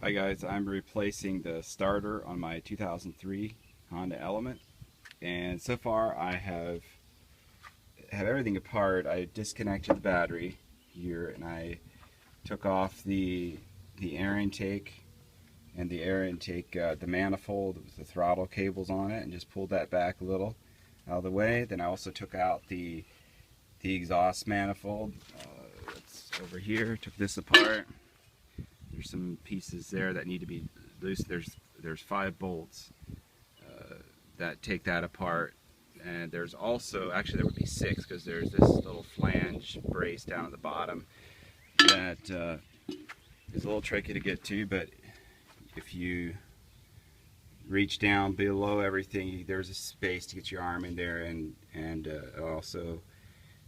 Hi guys, I'm replacing the starter on my 2003 Honda Element, and so far I have everything apart. I disconnected the battery here and I took off the air intake and the manifold with the throttle cables on it and just pulled that back a little out of the way. Then I also took out the exhaust manifold. It's over here. Took this apart. There's some pieces there that need to be loose. There's 5 bolts that take that apart, and there's also, actually there would be 6, because there's this little flange brace down at the bottom that is a little tricky to get to, but if you reach down below everything, there's a space to get your arm in there, and also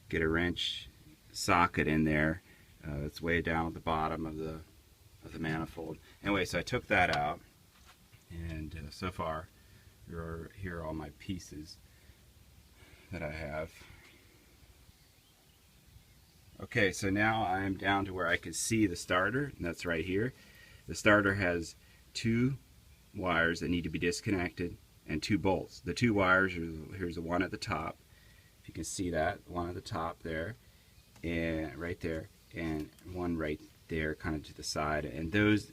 get a wrench socket in there. It's way down at the bottom of the manifold. Anyway, so I took that out, and so far here are all my pieces that I have. Okay, so now I'm down to where I can see the starter, and that's right here. The starter has 2 wires that need to be disconnected and 2 bolts. The 2 wires are, here's the one at the top, if you can see that, one at the top there, and right there, and one right there kind of to the side. And those,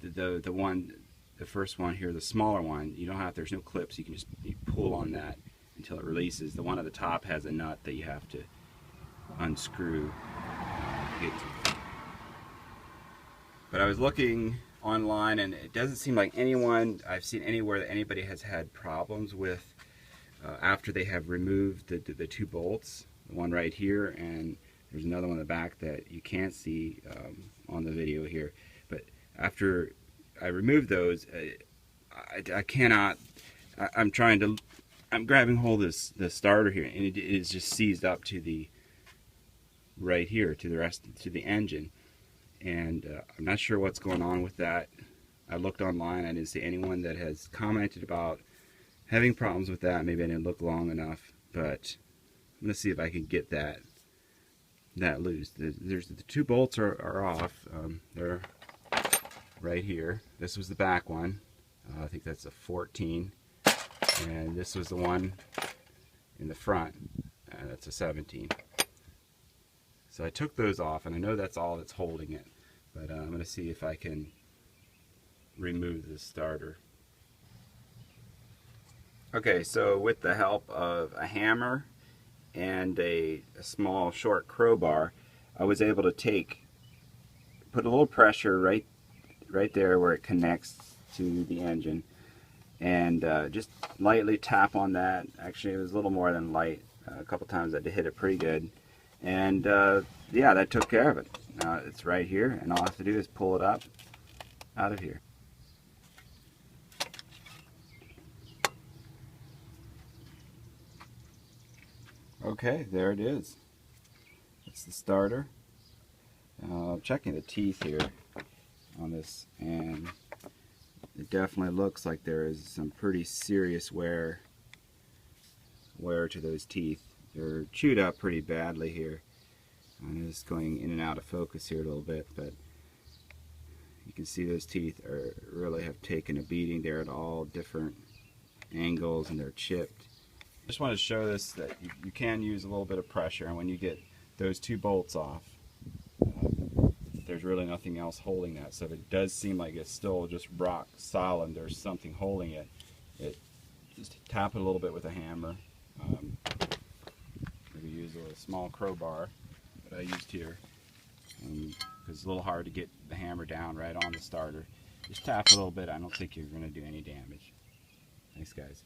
the first one here, the smaller one, you don't have, there's no clips, you can just pull on that until it releases. The one at the top has a nut that you have to unscrew to get to. But I was looking online, and it doesn't seem like I've seen anywhere that anybody has had problems with after they have removed the 2 bolts, the one right here, and there's another one in the back that you can't see on the video here. But after I removed those, I cannot. I'm grabbing hold of the starter here, and it is just seized up to the right here to the engine, and I'm not sure what's going on with that. I looked online. I didn't see anyone that has commented about having problems with that. Maybe I didn't look long enough, but I'm gonna see if I can get that loose. There's the 2 bolts are off. They're right here. This was the back one. I think that's a 14, and this was the one in the front. That's a 17. So I took those off, and I know that's all that's holding it, but I'm going to see if I can remove the starter. Okay, so with the help of a hammer and a small short crowbar, I was able to put a little pressure right there where it connects to the engine, and just lightly tap on that. Actually, it was a little more than light. A couple times I had to hit it pretty good, and yeah, that took care of it. Now it's right here, and all I have to do is pull it up out of here. Okay, there it is. It's the starter. Checking the teeth here on this, and it definitely looks like there is some pretty serious wear to those teeth. They're chewed up pretty badly here. I'm just going in and out of focus here a little bit, but you can see those teeth really have taken a beating. They're at all different angles, and they're chipped. I just wanted to show this, that you can use a little bit of pressure, and when you get those 2 bolts off, there's really nothing else holding that. So if it does seem like it's still just rock solid, there's something holding it, just tap it a little bit with a hammer. Maybe use a small crowbar that I used here, because it's a little hard to get the hammer down right on the starter. Just tap a little bit. I don't think you're going to do any damage. Thanks, guys.